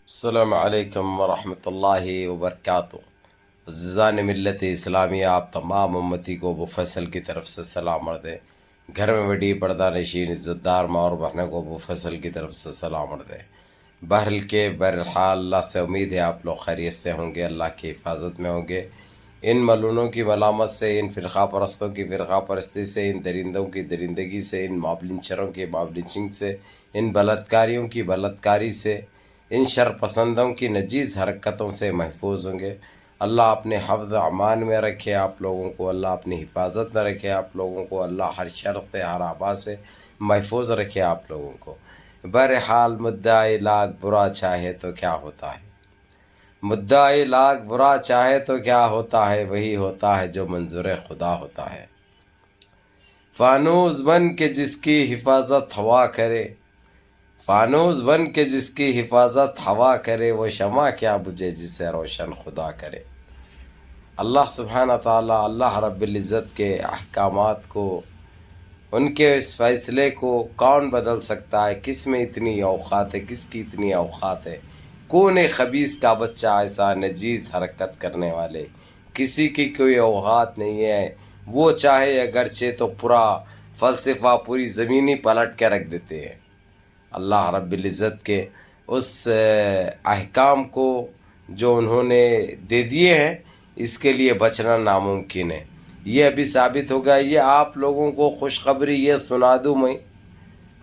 السلام علیکم ورحمۃ اللہ وبرکاتہ۔ عزیزان ملت اسلامیہ، آپ تمام امتی کو ابو فیصل کی طرف سے سلام عرض ہے۔ گھر میں بڑی پردہ نشین عزت دار ماں اور بہنوں کو ابو فیصل کی طرف سے سلام عرض ہے۔ بہرحال اللہ سے امید ہے آپ لوگ خیریت سے ہوں گے، اللہ کی حفاظت میں ہوں گے۔ ان ملونوں کی ملامت سے، ان فرقہ پرستوں کی فرقہ پرستی سے، ان درندوں کی درندگی سے، ان مابلنچروں کی مابلنچنگ سے، ان بلاتکاریوں کی بلاتکاری سے، ان شر پسندوں کی نجیز حرکتوں سے محفوظ ہوں گے۔ اللہ اپنے حفظ امان میں رکھے آپ لوگوں کو، اللہ اپنی حفاظت میں رکھے آپ لوگوں کو، اللہ ہر شر سے ہر آبا سے محفوظ رکھے آپ لوگوں کو۔ بہرحال مدعی لاکھ برا چاہے تو کیا ہوتا ہے، مدعی لاکھ برا چاہے تو کیا ہوتا ہے، وہی ہوتا ہے جو منظور خدا ہوتا ہے۔ فانوس بن کے جس کی حفاظت ہوا کرے، فانوس بن کے جس کی حفاظت ہوا کرے، وہ شمع کیا بجھے جسے روشن خدا کرے۔ اللہ سبحانہ تعالیٰ، اللہ رب العزت کے احکامات کو، ان کے اس فیصلے کو کون بدل سکتا ہے؟ کس میں اتنی اوقات ہے، کس کی اتنی اوقات ہے؟ کون ہے خبیث کا بچہ ایسا نجیز حرکت کرنے والے؟ کسی کی کوئی اوقات نہیں ہے۔ وہ چاہے اگرچہ تو پورا فلسفہ، پوری زمینی پلٹ کے رکھ دیتے ہیں۔ اللہ رب العزت کے اس احکام کو جو انہوں نے دے دیے ہیں، اس کے لیے بچنا ناممکن ہے۔ یہ ابھی ثابت ہوگا۔ یہ آپ لوگوں کو خوشخبری یہ سنا دوں میں،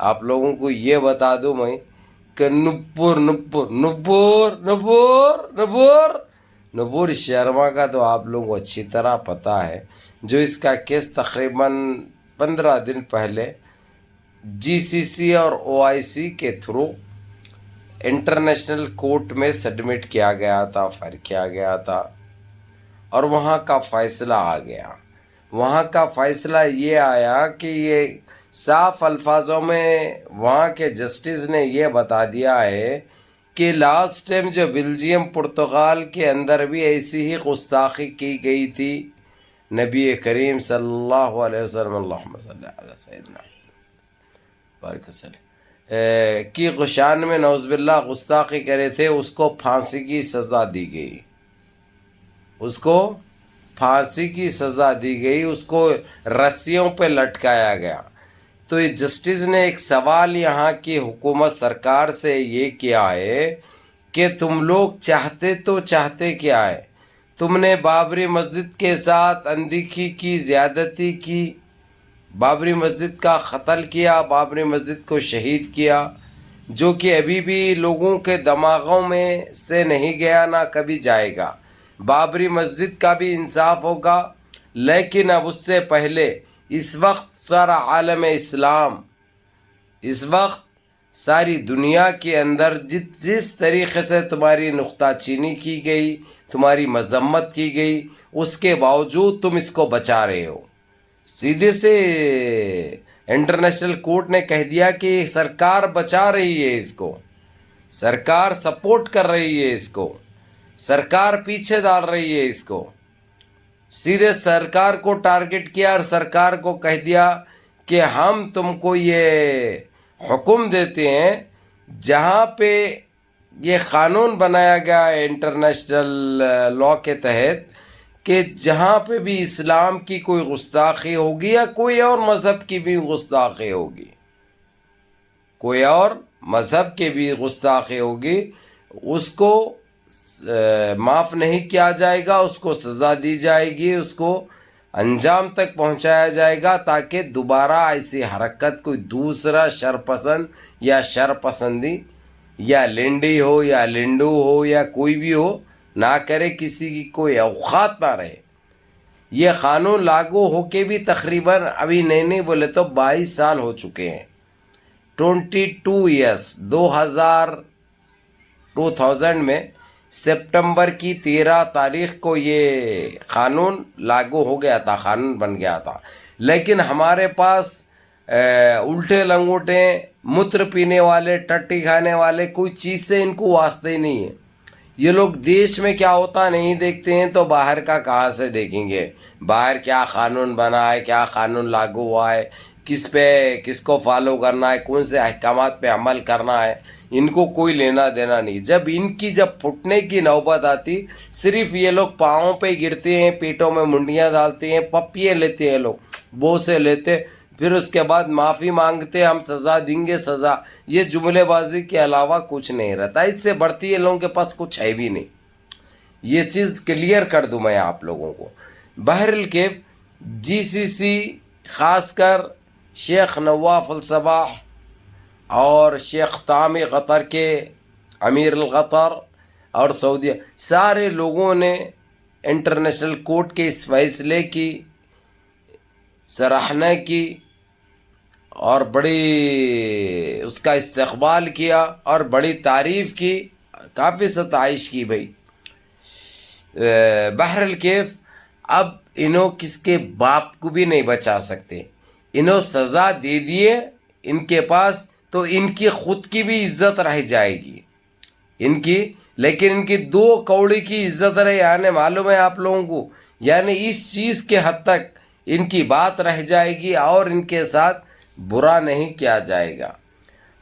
آپ لوگوں کو یہ بتا دوں میں کہ نبور شرما کا تو آپ لوگوں کو اچھی طرح پتہ ہے، جو اس کا کیس تقریباً 15 دن پہلے جی سی سی اور او آئی سی کے تھرو انٹرنیشنل کورٹ میں سبمٹ کیا گیا تھا، فائل کیا گیا تھا، اور وہاں کا فیصلہ آ گیا۔ وہاں کا فیصلہ یہ آیا کہ یہ صاف الفاظوں میں وہاں کے جسٹس نے یہ بتا دیا ہے کہ لاسٹ ٹائم جو بیلجیم پرتگال کے اندر بھی ایسی ہی گستاخی کی گئی تھی، نبی کریم صلی اللہ علیہ وسلم، اللہم صلی علی سیدنا بارک وسلم کی شان میں نعوذ باللہ گستاخی کرے تھے، اس کو پھانسی کی سزا دی گئی، اس کو پھانسی کی سزا دی گئی، اس کو رسیوں پہ لٹکایا گیا۔ تو یہ جسٹس نے ایک سوال یہاں کی حکومت سرکار سے یہ کیا ہے کہ تم لوگ چاہتے تو چاہتے کیا ہے؟ تم نے بابری مسجد کے ساتھ اندیکھی کی، زیادتی کی، بابری مسجد کا قتل کیا، بابری مسجد کو شہید کیا، جو کہ ابھی بھی لوگوں کے دماغوں میں سے نہیں گیا، نہ کبھی جائے گا۔ بابری مسجد کا بھی انصاف ہوگا، لیکن اب اس سے پہلے اس وقت سارا عالم اسلام، اس وقت ساری دنیا کے اندر جس طریقے سے تمہاری نکتہ چینی کی گئی، تمہاری مذمت کی گئی، اس کے باوجود تم اس کو بچا رہے ہو۔ سیدھے سے انٹرنیشنل کورٹ نے کہہ دیا کہ سرکار بچا رہی ہے اس کو، سرکار سپورٹ کر رہی ہے اس کو، سرکار پیچھے ڈال رہی ہے اس کو۔ سیدھے سرکار کو ٹارگٹ کیا اور سرکار کو کہہ دیا کہ ہم تم کو یہ حکم دیتے ہیں، جہاں پہ یہ قانون بنایا گیا ہے انٹرنیشنل لا کے تحت، کہ جہاں پہ بھی اسلام کی کوئی گستاخی ہوگی یا کوئی اور مذہب کی بھی گستاخی ہوگی، کوئی اور مذہب کی بھی گستاخی ہوگی، اس کو معاف نہیں کیا جائے گا، اس کو سزا دی جائے گی، اس کو انجام تک پہنچایا جائے گا، تاکہ دوبارہ ایسی حرکت کوئی دوسرا شرپسند یا شرپسندی یا لنڈی ہو یا لنڈو ہو یا کوئی بھی ہو نہ کرے، کسی کی کوئی اوقات نہ رہے۔ یہ قانون لاگو ہو کے بھی تقریباً ابھی نہیں بولے تو 22 سال ہو چکے ہیں، 22 ایئرس۔ 2000 میں سپٹمبر کی 13 تاریخ کو یہ قانون لاگو ہو گیا تھا، قانون بن گیا تھا، لیکن ہمارے پاس الٹے لنگوٹے، متر پینے والے، ٹٹی کھانے والے، کوئی چیز سے ان کو واسطہ ہی نہیں ہے۔ یہ لوگ دیش میں کیا ہوتا نہیں دیکھتے ہیں تو باہر کا کہاں سے دیکھیں گے؟ باہر کیا قانون بنا ہے، کیا قانون لاگو ہوا ہے، کس پہ کس کو فالو کرنا ہے، کون سے احکامات پہ عمل کرنا ہے، ان کو کوئی لینا دینا نہیں. جب ان کی جب پھٹنے کی نوبت آتی صرف یہ لوگ پاؤں پہ گرتے ہیں, پیٹوں میں منڈیاں ڈالتے ہیں, پپیے لیتے ہیں, لوگ بوسے لیتے, پھر اس کے بعد معافی مانگتے ہم سزا دیں گے سزا. یہ جملے بازی کے علاوہ کچھ نہیں رہتا, اس سے بڑھتی ہے لوگوں کے پاس کچھ ہے بھی نہیں. یہ چیز کلیئر کر دوں میں آپ لوگوں کو. بہرکیف جی سی سی خاص کر شیخ نواف الصباح اور شیخ طامی قطر کے امیر القطر اور سعودیہ, سارے لوگوں نے انٹرنیشنل کورٹ کے اس فیصلے کی سراہنا کی اور بڑی اس کا استقبال کیا اور بڑی تعریف کی, کافی ستائش کی بھائی. بہرکیف اب انہوں کس کے باپ کو بھی نہیں بچا سکتے, انہوں سزا دے دیے ان کے پاس تو ان کی خود کی بھی عزت رہ جائے گی ان کی, لیکن ان کی 2 کوڑی کی عزت رہے, یعنی معلوم ہے آپ لوگوں کو, یعنی اس چیز کے حد تک ان کی بات رہ جائے گی اور ان کے ساتھ برا نہیں کیا جائے گا.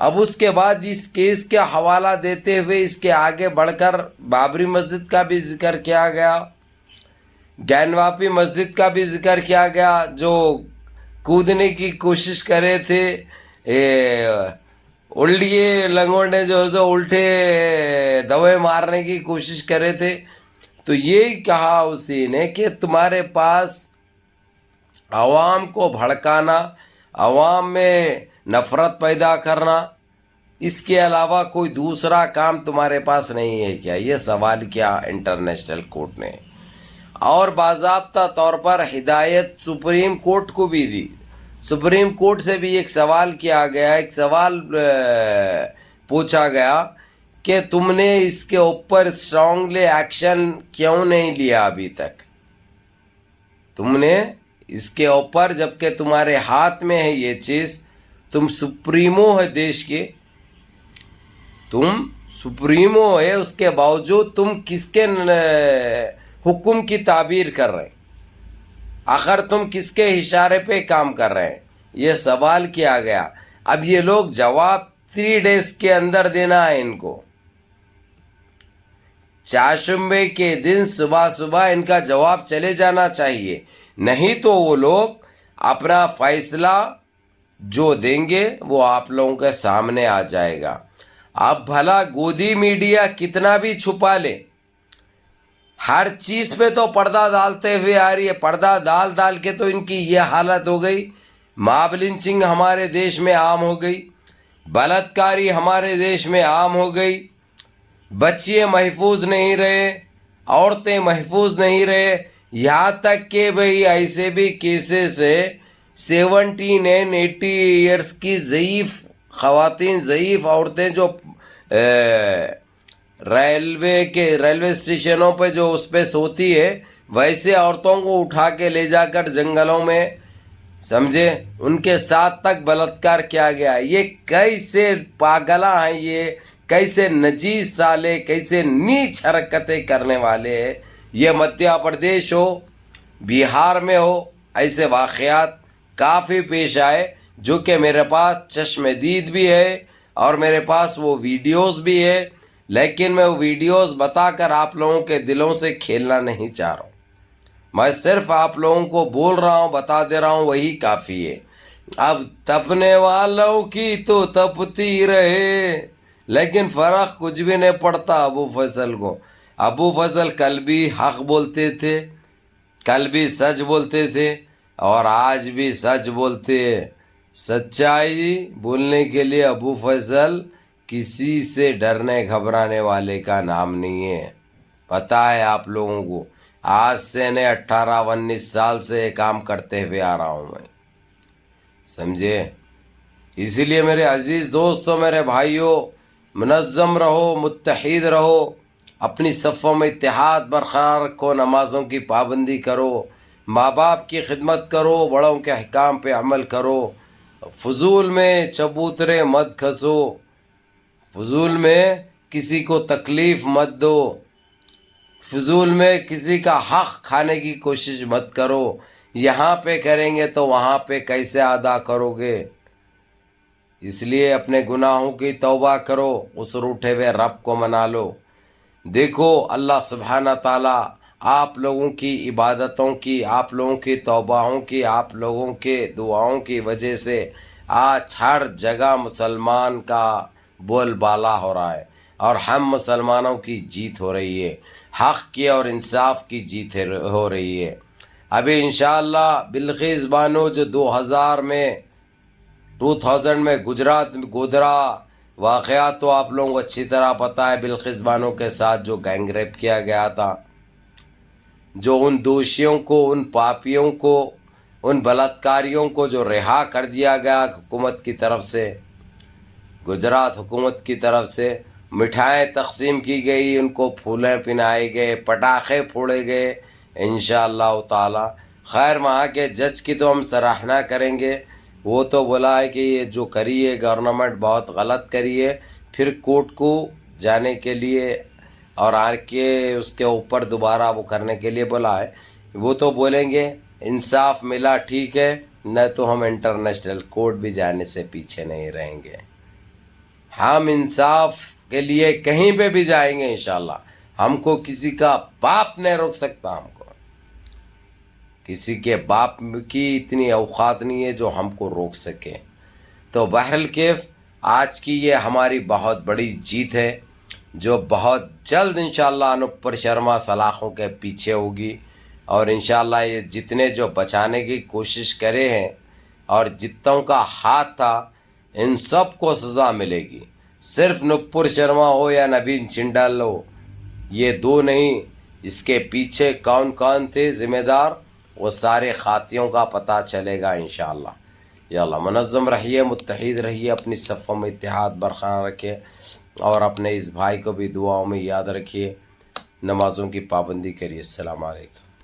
اب اس کے بعد اس کیس کا حوالہ دیتے ہوئے اس کے آگے بڑھ کر بابری مسجد کا بھی ذکر کیا گیا, گینواپی مسجد کا بھی ذکر کیا گیا, جو کودنے کی کوشش کرے تھے, الٹیے لنگوٹے جو ہے الٹے دوے مارنے کی کوشش کرے تھے. تو یہ کہا اسی نے کہ تمہارے پاس عوام کو بھڑکانا, عوام میں نفرت پیدا کرنا, اس کے علاوہ کوئی دوسرا کام تمہارے پاس نہیں ہے کیا؟ یہ سوال کیا انٹرنیشنل کورٹ نے, اور باضابطہ طور پر ہدایت سپریم کورٹ کو بھی دی. سپریم کورٹ سے بھی ایک سوال کیا گیا, ایک سوال پوچھا گیا کہ تم نے اس کے اوپر اسٹرانگلی ایکشن کیوں نہیں لیا ابھی تک, تم نے اس کے اوپر, جبکہ تمہارے ہاتھ میں ہے یہ چیز, تم سپریمو ہے دیش کے, تم سپریمو ہے, اس کے باوجود تم کس کے حکم کی تعبیر کر رہے ہیں, آخر تم کس کے اشارے پہ کام کر رہے ہیں؟ یہ سوال کیا گیا. اب یہ لوگ جواب 3 days کے اندر دینا ہے ان کو, چاشمبے کے دن صبح صبح ان کا جواب چلے جانا چاہیے, نہیں تو وہ لوگ اپنا فیصلہ جو دیں گے وہ آپ لوگوں کے سامنے آ جائے گا. اب بھلا گودی میڈیا کتنا بھی چھپا لے, ہر چیز پہ تو پردہ ڈالتے ہوئے آ رہی ہے, پردہ ڈال کے تو ان کی یہ حالت ہو گئی. ماب لنچنگ ہمارے دیش میں عام ہو گئی, بلاತ್ಕಾری ہمارے دیش میں عام ہو گئی, بچے محفوظ نہیں رہے, عورتیں محفوظ نہیں رہے, یہاں تک کہ بھئی ایسے بھی کیسز ہے 70-80 ایئرس کی ضعیف خواتین, ضعیف عورتیں جو ریلوے اسٹیشنوں پہ جو اس پہ سوتی ہے, ویسے عورتوں کو اٹھا کے لے جا کر جنگلوں میں, سمجھے, ان کے ساتھ تک بلاತ್کار کیا گیا. یہ کیسے پاگلا ہیں, یہ کیسے نجیس سالے, کیسے نیچ حرکتیں کرنے والے ہیں. یہ مدھیہ پردیش ہو, بہار میں ہو, ایسے واقعات کافی پیش آئے جو کہ میرے پاس چشم دید بھی ہے اور میرے پاس وہ ویڈیوز بھی ہے, لیکن میں وہ ویڈیوز بتا کر آپ لوگوں کے دلوں سے کھیلنا نہیں چاہ رہا ہوں. میں صرف آپ لوگوں کو بول رہا ہوں, بتا دے رہا ہوں, وہی کافی ہے. اب تپنے والوں کی تو تپتی رہے, لیکن فرق کچھ بھی نہیں پڑتا ابو فضل کو. ابو فضل کل بھی حق بولتے تھے, کل بھی سچ بولتے تھے, اور آج بھی سچ بولتے. سچائی بولنے کے لیے ابو فضل کسی سے ڈرنے گھبرانے والے کا نام نہیں ہے. پتہ ہے آپ لوگوں کو, آج سے نے 18-19 سال سے یہ کام کرتے ہوئے آ رہا ہوں میں, سمجھے. اسی لیے میرے عزیز دوستوں, میرے بھائیوں, منظم رہو, متحد رہو, اپنی صفوں میں اتحاد برقرار رکھو, نمازوں کی پابندی کرو, ماں باپ کی خدمت کرو, بڑوں کے احکام پہ عمل کرو, فضول میں چبوترے مت کھسو, فضول میں کسی کو تکلیف مت دو, فضول میں کسی کا حق کھانے کی کوشش مت کرو. یہاں پہ کریں گے تو وہاں پہ کیسے ادا کرو گے؟ اس لیے اپنے گناہوں کی توبہ کرو، اس روٹھے ہوئے رب کو منا لو۔ دیکھو اللہ سبحانہ تعالیٰ آپ لوگوں کی عبادتوں کی، آپ لوگوں کی توباؤں کی، آپ لوگوں کے دعاؤں کی وجہ سے آج ہر جگہ مسلمان کا بول بالا ہو رہا ہے، اور ہم مسلمانوں کی جیت ہو رہی ہے، حق کی اور انصاف کی جیت ہو رہی ہے۔ ابھی انشاءاللہ بلقیس بانو جو 2000 میں گجرات میں گودرا واقعات تو آپ لوگوں کو اچھی طرح پتہ ہے، بلقیس بانو کے ساتھ جو گینگ ریپ کیا گیا تھا، جو ان دوشیوں کو، ان پاپیوں کو، ان بلاత్కాریوں کو جو رہا کر دیا گیا حکومت کی طرف سے، گجرات حکومت کی طرف سے، مٹھائیں تقسیم کی گئی، ان کو پھولیں پہنائے گئے، پٹاخے پھوڑے گئے۔ انشاءاللہ تعالی خیر وہاں کے جج کی تو ہم سراہنا کریں گے، وہ تو بولا ہے کہ یہ جو کری ہے گورنمنٹ بہت غلط کری ہے، پھر کورٹ کو جانے کے لیے اور آ کے اس کے اوپر دوبارہ وہ کرنے کے لیے بولا ہے۔ وہ تو بولیں گے انصاف ملا ٹھیک ہے، نہ تو ہم انٹرنیشنل کورٹ بھی جانے سے پیچھے نہیں رہیں گے، ہم انصاف کے لیے کہیں پہ بھی جائیں گے انشاءاللہ۔ ہم کو کسی کا باپ نہیں روک سکتا، ہم کو کسی کے باپ کی اتنی اوقات نہیں ہے جو ہم کو روک سکے۔ تو بہرحال کیف آج کی یہ ہماری بہت بڑی جیت ہے، جو بہت جلد انشاءاللہ انوپر شرما سلاخوں کے پیچھے ہوگی، اور انشاءاللہ یہ جتنے جو بچانے کی کوشش کرے ہیں اور جتنوں کا ہاتھ تھا ان سب کو سزا ملے گی۔ صرف نپور شرما ہو یا نوین جندل ہو، یہ دو نہیں، اس کے پیچھے کون کون تھے ذمہ دار، وہ سارے خاتیوں کا پتہ چلے گا انشاءاللہ۔ یا اللہ منظم رہیے، متحد رہیے، اپنی صفوں میں اتحاد برقرار رکھیے، اور اپنے اس بھائی کو بھی دعاؤں میں یاد رکھیے، نمازوں کی پابندی کریے۔ السلام علیکم۔